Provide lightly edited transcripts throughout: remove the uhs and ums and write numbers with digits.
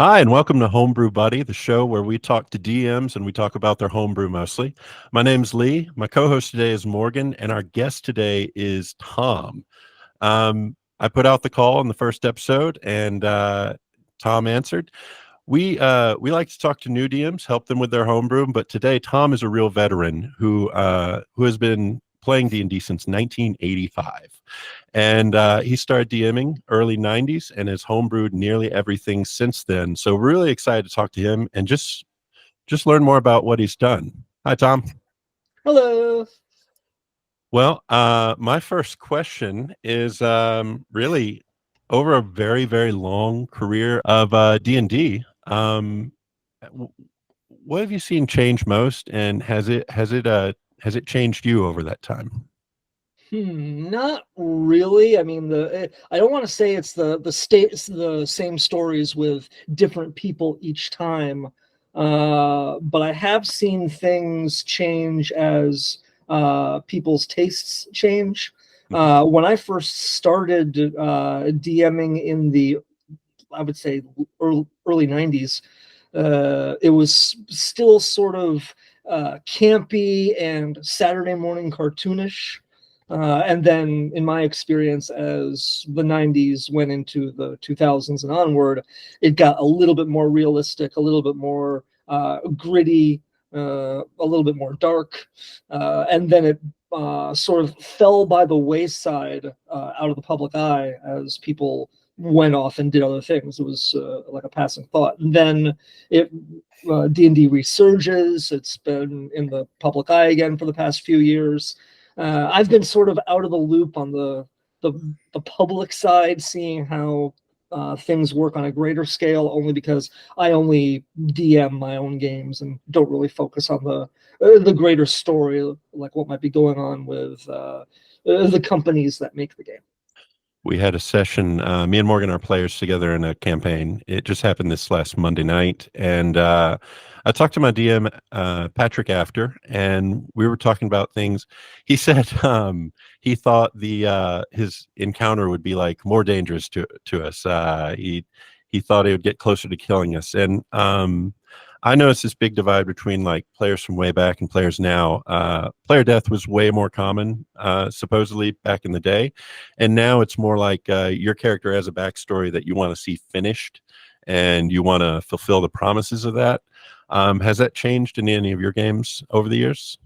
Hi, and welcome to Homebrew Buddy, the show where we talk to DMs and we talk about their homebrew mostly. My name's Lee. My co-host today is Morgan, and our guest today is Tom. I put out the call in the first episode, and Tom answered. We like to talk to new DMs, help them with their homebrew, but today Tom is a real veteran who has been playing D&D since 1985. And he started DMing early 90s and has homebrewed nearly everything since then. So we're really excited to talk to him and just learn more about what he's done. Hi, Tom. Hello. Well, my first question is really over a very, very long career of D&D. What have you seen change most, and has it changed you over that time? Not really. I mean, I don't want to say it's the same stories with different people each time, but I have seen things change as people's tastes change. When I first started DMing in the, I would say, early 90s, it was still sort of campy and Saturday morning cartoonish. And then, in my experience, as the 90s went into the 2000s and onward, it got a little bit more realistic, a little bit more gritty, a little bit more dark. And then it sort of fell by the wayside out of the public eye as people went off and did other things. It was like a passing thought. And then it D&D resurges. It's been in the public eye again for the past few years. I've been sort of out of the loop on the public side, seeing how things work on a greater scale, only because I only DM my own games and don't really focus on the greater story, like what might be going on with the companies that make the game. We had a session, me and Morgan are players together in a campaign. It just happened this last Monday night. And I talked to my DM, Patrick, after, and we were talking about things. He said he thought his encounter would be like more dangerous to us. He thought it would get closer to killing us. And I noticed this big divide between like players from way back and players now. Player death was way more common, supposedly back in the day, and now it's more like your character has a backstory that you want to see finished, and you want to fulfill the promises of that. Has that changed in any of your games over the years?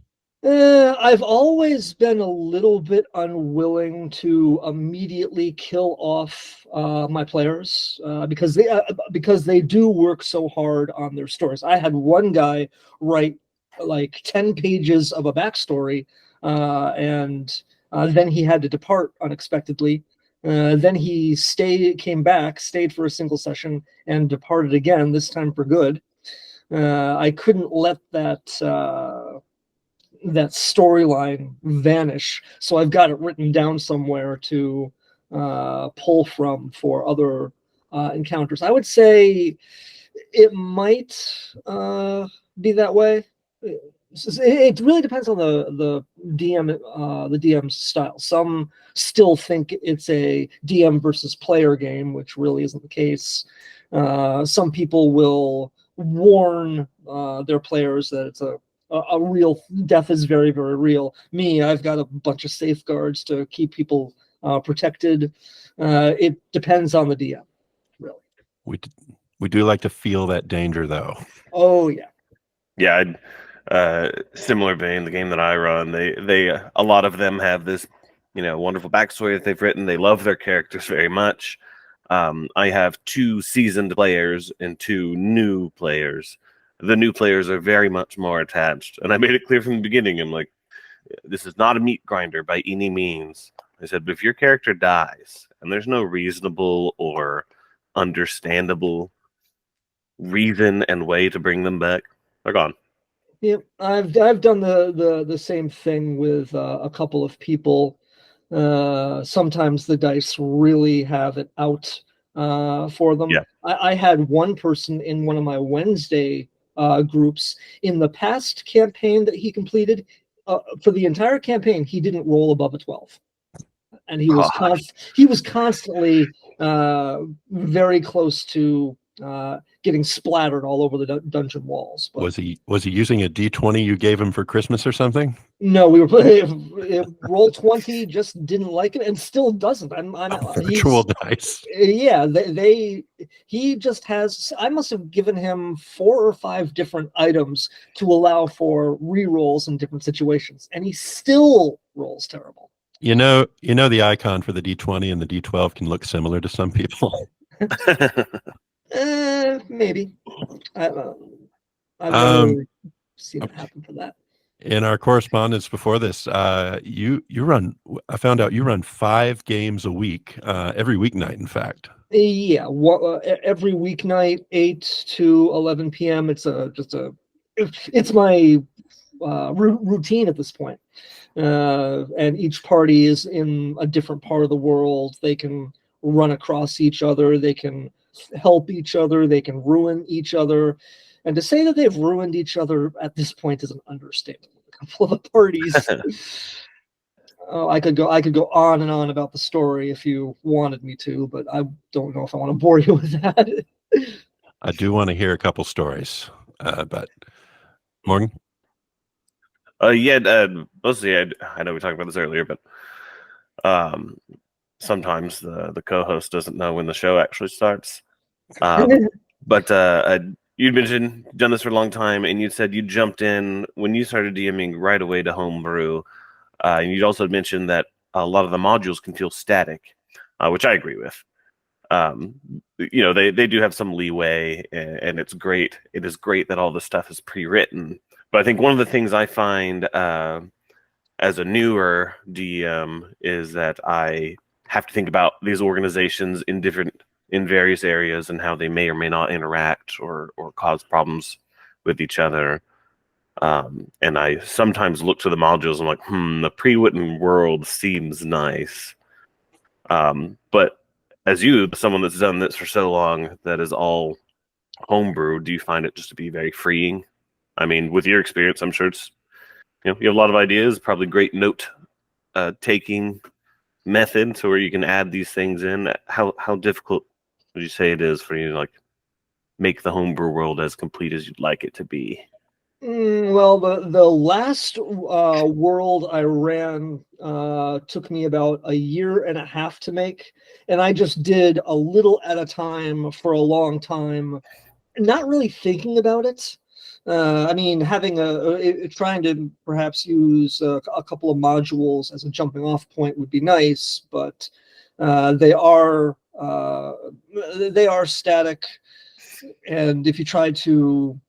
I've always been a little bit unwilling to immediately kill off my players because they do work so hard on their stories. I had one guy write like 10 pages of a backstory, and then he had to depart unexpectedly. Then he came back, stayed for a single session, and departed again. This time for good. I couldn't let that storyline vanish. So I've got it written down somewhere to pull from for other encounters. I would say it might be that way. It really depends on the DM's style. Some still think it's a DM versus player game, which really isn't the case. Some people will warn their players that it's a real death is very, very real. Me, I've got a bunch of safeguards to keep people protected. It depends on the DM, really. We we do like to feel that danger, though. Oh yeah. Yeah, similar vein. The game that I run, they a lot of them have this, wonderful backstory that they've written. They love their characters very much. I have two seasoned players and two new players. The new players are very much more attached, and I made it clear from the beginning. I'm like, this is not a meat grinder by any means. I said, but if your character dies and there's no reasonable or understandable reason and way to bring them back, they're gone. Yep, I've done the same thing with a couple of people. Sometimes the dice really have it out for them. Yeah. I had one person in one of my Wednesday groups in the past campaign that he completed. For the entire campaign, he didn't roll above a 12, and he was constantly very close to getting splattered all over the dungeon walls. But Was he using a D20 you gave him for Christmas or something? no, we were playing Roll20, just didn't like it and still doesn't. Virtual dice. Yeah, he just has, I must have given him 4 or 5 different items to allow for re-rolls in different situations, and he still rolls terrible. You know the icon for the D20 and the D12 can look similar to some people. Maybe. I've never seen it happen for that. In our correspondence before this, you run. I found out you run 5 games a week, every weeknight. In fact, yeah, every weeknight, 8 to 11 p.m. It's my routine at this point. And each party is in a different part of the world. They can run across each other. They can help each other. They can ruin each other. And to say that they've ruined each other at this point is an understatement. A couple of the parties. I could go on and on about the story if you wanted me to, but I don't know if I want to bore you with that. I do want to hear a couple stories, but Morgan? Mostly I know we talked about this earlier, but sometimes the co-host doesn't know when the show actually starts. But you'd mentioned you've done this for a long time, and you said you jumped in when you started DMing right away to Homebrew. And you'd also mentioned that a lot of the modules can feel static, which I agree with. They do have some leeway, and it's great. It is great that all this stuff is pre-written. But I think one of the things I find as a newer DM is that I have to think about these organizations in various areas and how they may or may not interact or cause problems with each other. And I sometimes look to the modules and I'm like, the pre-written world seems nice. But as someone that's done this for so long, that is all homebrew, do you find it just to be very freeing? I mean, with your experience, I'm sure it's, you have a lot of ideas, probably great note taking method to where you can add these things in. How difficult would you say it is for you to make the homebrew world as complete as you'd like it to be? Well, the last world I ran took me about 1.5 years to make, and I just did a little at a time for a long time, not really thinking about it. I mean, trying to perhaps use a couple of modules as a jumping off point would be nice, but they are static, and if you try to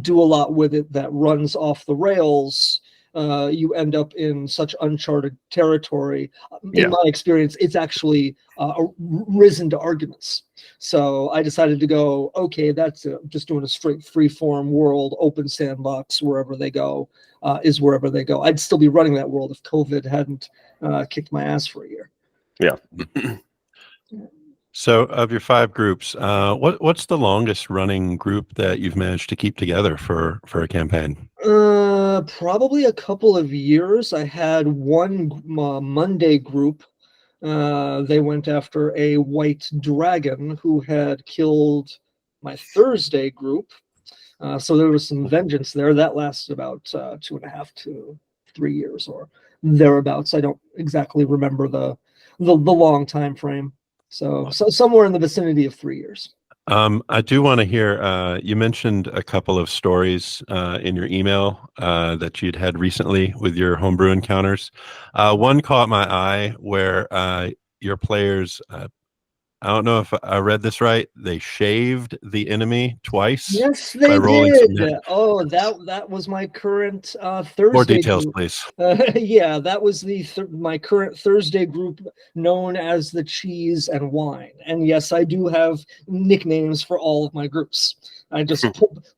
do a lot with it that runs off the rails, you end up in such uncharted territory. In my experience, it's actually risen to arguments. So I decided to go, okay, that's just doing a straight free-form world, open sandbox, wherever they go is wherever they go. I'd still be running that world if COVID hadn't kicked my ass for a year. Yeah. So, of your 5 groups, what's the longest running group that you've managed to keep together for a campaign? Probably a couple of years. I had one Monday group. They went after a white dragon who had killed my Thursday group. So there was some vengeance there. That lasted about 2.5 to 3 years or thereabouts. I don't exactly remember the long time frame. So somewhere in the vicinity of 3 years. I do want to hear, you mentioned a couple of stories in your email that you'd had recently with your homebrew encounters. One caught my eye where your players, I don't know if I read this right, they shaved the enemy twice. Yes, they did. Oh, that was my current Thursday. More details, group. please. Yeah, that was my current Thursday group known as the Cheese and Wine. And yes, I do have nicknames for all of my groups. I just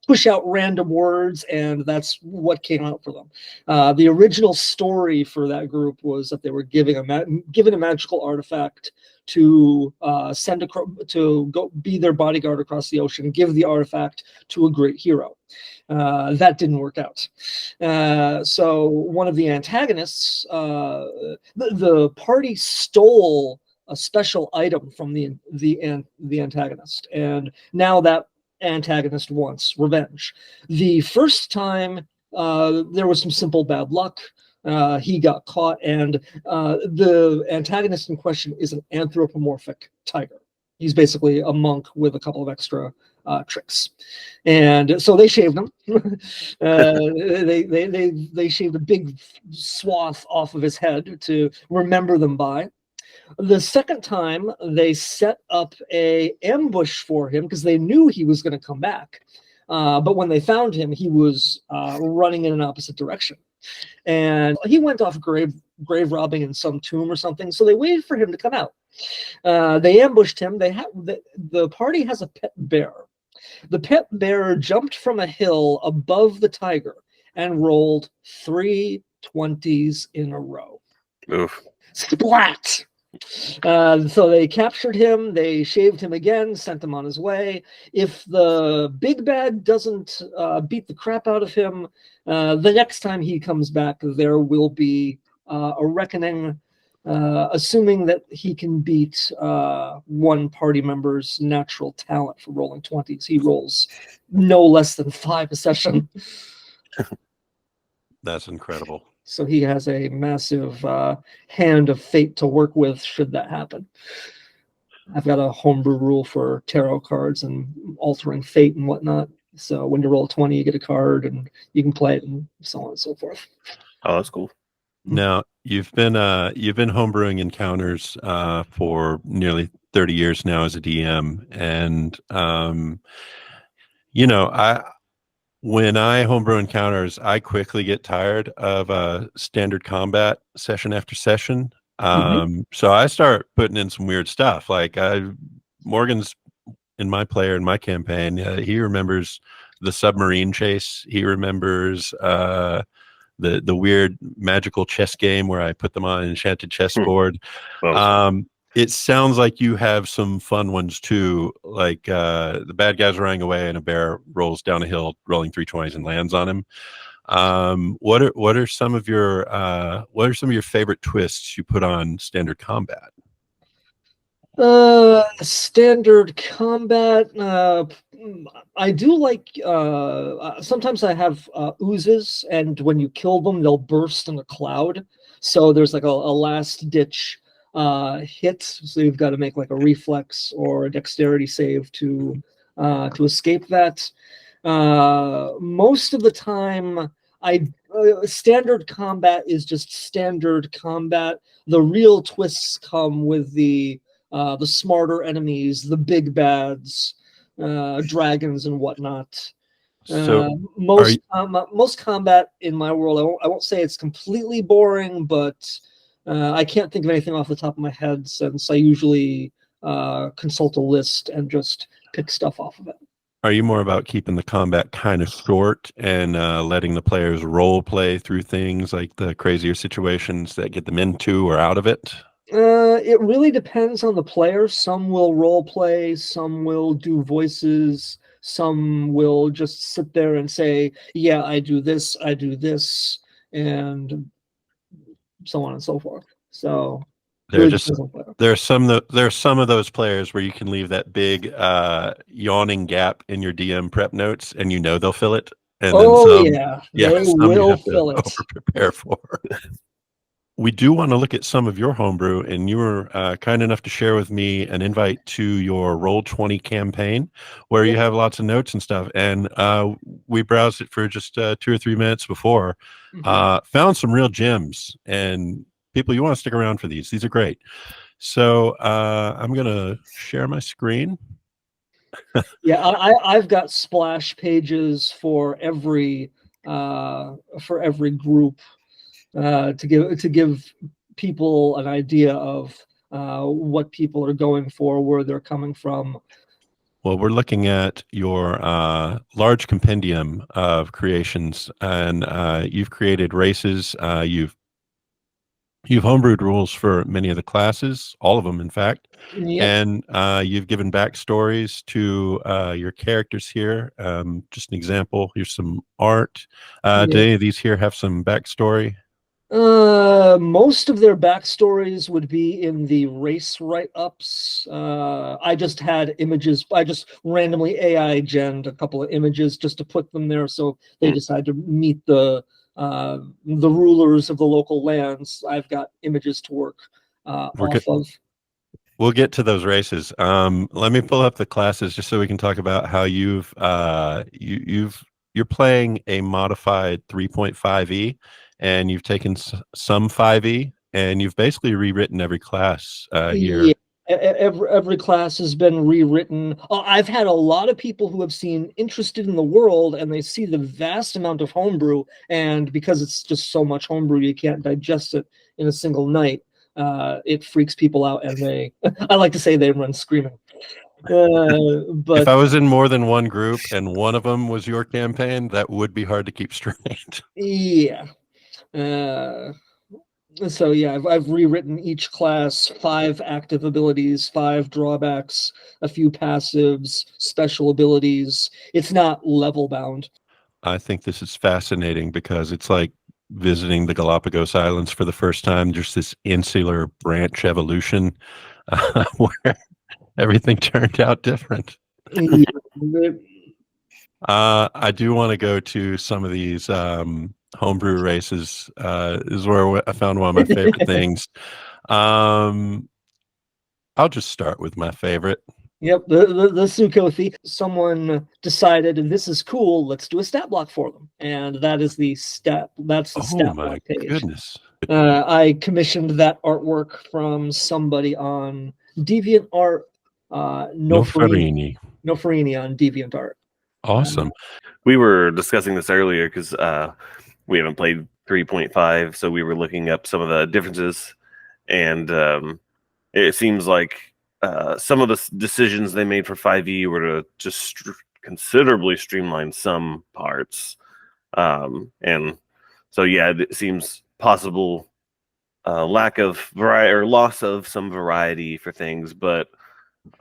push out random words, and that's what came out for them. The original story for that group was that they were given a magical artifact to to go be their bodyguard across the ocean, give the artifact to a great hero. That didn't work out. So one of the antagonists, the party stole a special item from the antagonist, and now that antagonist wants revenge. The first time there was some simple bad luck. He got caught, and the antagonist in question is an anthropomorphic tiger. He's basically a monk with a couple of extra tricks, and so they shaved him. They shaved a big swath off of his head to remember them by. The second time, they set up a ambush for him because they knew he was going to come back. But when they found him, he was running in an opposite direction. And he went off grave robbing in some tomb or something. So they waited for him to come out. They ambushed him. The party has a pet bear. The pet bear jumped from a hill above the tiger and rolled 3 20s in a row. Oof. Splat! So they captured him, they shaved him again, sent him on his way. If the big bad doesn't beat the crap out of him, the next time he comes back, there will be a reckoning, assuming that he can beat one party member's natural talent for rolling 20s. He rolls no less than 5 a session. That's incredible. So he has a massive hand of fate to work with should that happen. I've got a homebrew rule for tarot cards and altering fate and whatnot. So when you roll 20, you get a card and you can play it and so on and so forth. Oh, that's cool. Now you've been homebrewing encounters for nearly 30 years now as a DM, and when I homebrew encounters, I quickly get tired of standard combat session after session. So I start putting in some weird stuff. Like Morgan's in my campaign. He remembers the submarine chase. He remembers the weird magical chess game where I put them on an enchanted chessboard. It sounds like you have some fun ones too, like the bad guy's running away and a bear rolls down a hill, rolling 3 20s and lands on him. What are some of your favorite twists you put on standard combat? Standard combat. I do like. Sometimes I have oozes, and when you kill them, they'll burst in a cloud. So there's like a last ditch hit, so you've got to make like a reflex or a dexterity save to escape that. Most of the time, standard combat is just standard combat. The real twists come with the smarter enemies, the big bads, dragons and whatnot. So most combat in my world, I won't say it's completely boring, but I can't think of anything off the top of my head since I usually consult a list and just pick stuff off of it. Are you more about keeping the combat kind of short and letting the players role play through things like the crazier situations that get them into or out of it? It really depends on the player. Some will role play, some will do voices, some will just sit there and say, yeah, I do this, and so on and so forth. So There are some of those players where you can leave that big yawning gap in your DM prep notes, and they'll fill it. And they some will you have fill to it. Prepare for. We do want to look at some of your homebrew, and you were kind enough to share with me an invite to your Roll20 campaign where you have lots of notes and stuff. And we browsed it for just 2 or 3 minutes before, found some real gems. And people, you want to stick around for these. These are great. So I'm going to share my screen. Yeah, I've got splash pages for every group. To give people an idea of what people are going for, where they're coming from. Well, we're looking at your large compendium of creations, and you've created races. You've homebrewed rules for many of the classes, all of them, in fact. Yep. And you've given backstories to your characters here. Just an example. Here's some art. Do any of these here have some backstory? Most of their backstories would be in the race write-ups. I just had images. I just randomly AI gened a couple of images just to put them there, so they decided to meet the rulers of the local lands. I've got images to work We're off of. We'll get to those races. Let me pull up the classes just so we can talk about how you're playing a modified 3.5e, and you've taken some 5e, and you've basically rewritten every class here. Yeah, every class has been rewritten. I've had a lot of people who have seen Interested in the World, and they see the vast amount of homebrew, and because it's just so much homebrew, you can't digest it in a single night. It freaks people out, and I like to say they run screaming. If But I was in more than one group and one of them was your campaign, that would be hard to keep straight. yeah. So yeah, I've rewritten each class, 5 active abilities, 5 drawbacks, a few passives, special abilities. It's not level bound. I think this is fascinating because it's like visiting the Galapagos Islands for the first time. Just this insular branch evolution where everything turned out different. Yeah. I do want to go to some of these homebrew races. This is where I found one of my favorite things. I'll just start with my favorite. Yep, the Sukhothi. Someone decided, and this is cool, let's do a stat block for them. And that's the stat Oh my block page. goodness. I commissioned that artwork from somebody on DeviantArt. No Farini. Farini on DeviantArt. Awesome. We were discussing this earlier because we haven't played 3.5, so we were looking up some of the differences, and it seems like some of the decisions they made for 5e were to just considerably streamline some parts, and so yeah, it seems possible lack of variety or loss of some variety for things, but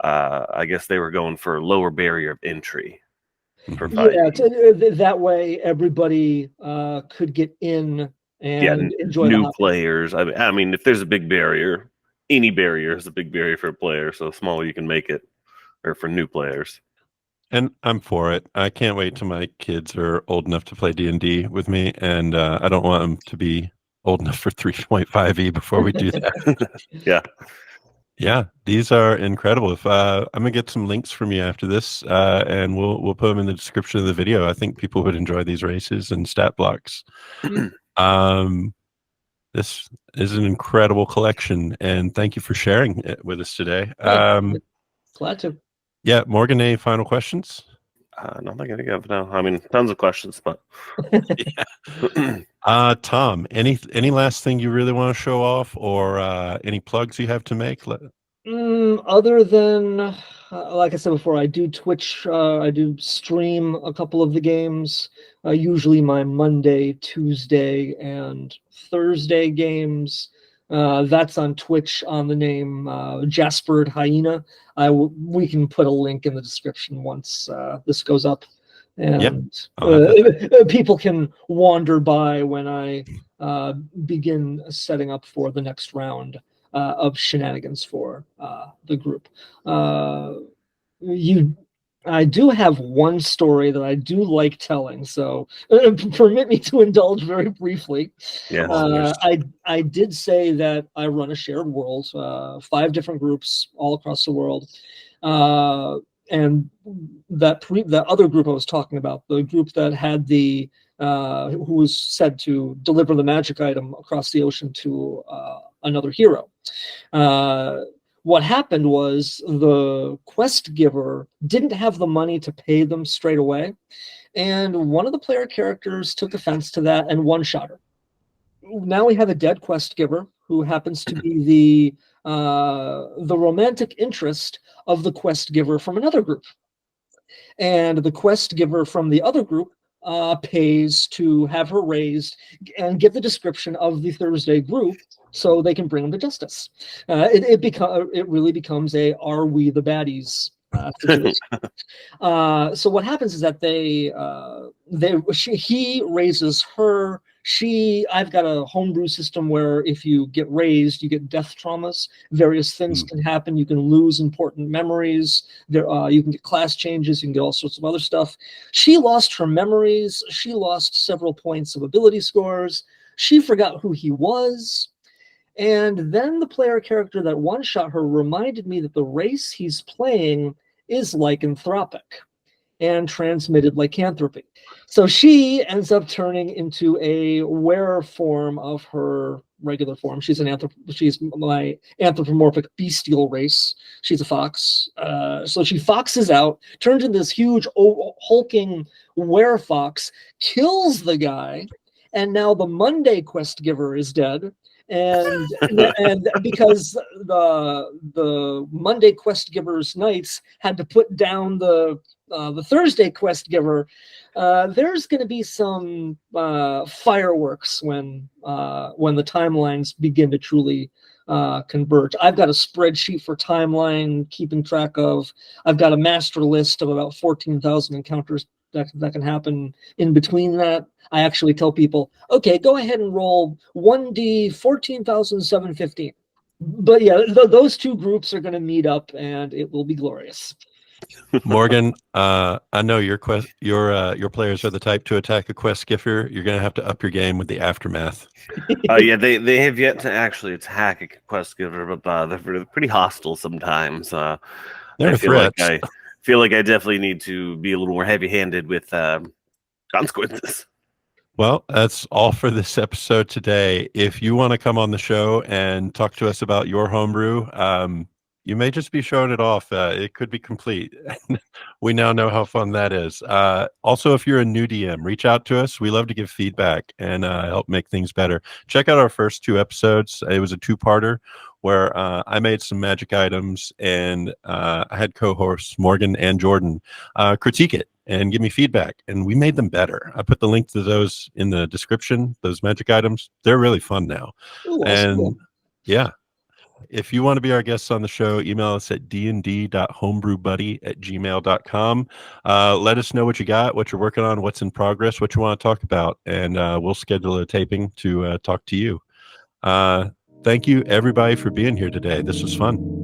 I guess they were going for lower barrier of entry. For 5e. Yeah, that way everybody could get in and enjoy new the players. I mean, if there's a big barrier, any barrier is a big barrier for a player. So the smaller you can make it, or for new players. And I'm for it. I can't wait till my kids are old enough to play D&D with me, and I don't want them to be old enough for 3.5e before we do that. Yeah. Yeah, these are incredible. If I'm gonna get some links from you after this, and we'll put them in the description of the video. I think people would enjoy these races and stat blocks. This is an incredible collection, and thank you for sharing it with us today. Glad to. Yeah, Morgan, any final questions? Not that I can think of. I mean, tons of questions, but Tom, any last thing you really want to show off, or any plugs you have to make? Other than, like I said before, I do Twitch. I do stream a couple of the games. Usually my Monday, Tuesday, and Thursday games. That's on Twitch on the name Jaspered Hyena. We can put a link in the description once this goes up, and people can wander by when I begin setting up for the next round of shenanigans for the group. I do have one story that I do like telling, so permit me to indulge very briefly. yeah. I did say that I run a shared world, 5 different groups all across the world, and that other group I was talking about, the group that had who was said to deliver the magic item across the ocean to another hero. What happened was the quest giver didn't have the money to pay them straight away, and one of the player characters took offense to that and one-shot her. Now we have a dead quest giver who happens to be the romantic interest of the quest giver from another group, and the quest giver from the other group pays to have her raised and give the description of the Thursday group so they can bring them to justice. It really becomes a "Are we the baddies?" situation. So what happens is that he raises her. I've got a homebrew system where if you get raised, you get death traumas. Various things can happen. You can lose important memories. You can get class changes. You can get all sorts of other stuff. She lost her memories. She lost several points of ability scores. She forgot who he was. And then the player character that one-shot her reminded me that the race he's playing is lycanthropic and transmitted lycanthropy. So she ends up turning into a wearer form of her regular form. She's my anthropomorphic bestial race. She's a fox. So she foxes out, turns into this huge hulking werefox, kills the guy, and now the Monday quest giver is dead. And because the Monday quest giver's knights had to put down the Thursday quest giver, there's going to be some fireworks when the timelines begin to truly converge. I've got a spreadsheet for timeline keeping track of. I've got a master list of about 14,000 encounters that can happen in between that. I actually tell people, okay, go ahead and roll 1d 14,715. But yeah, those two groups are going to meet up, and it will be glorious. Morgan, I know your players are the type to attack a quest giffer. You're going to have to up your game with the aftermath. Yeah, they have yet to actually attack a quest giver, but they're pretty hostile sometimes. They're I threats. feel like I definitely need to be a little more heavy-handed with consequences. Well, that's all for this episode today. If you want to come on the show and talk to us about your homebrew, you may just be showing it off. It could be complete. We now know how fun that is. Also, if you're a new DM, reach out to us. We love to give feedback and help make things better. Check out our first 2 episodes. It was a 2-parter where I made some magic items, and I had co-hosts Morgan and Jordan critique it and give me feedback, and we made them better. I put the link to those in the description, those magic items. They're really fun now. Ooh, and cool. Yeah, if you want to be our guests on the show, email us at dnd.homebrewbuddy@gmail.com. Let us know what you got, what you're working on, what's in progress, what you want to talk about, and we'll schedule a taping to talk to you. Thank you, everybody, for being here today. This was fun.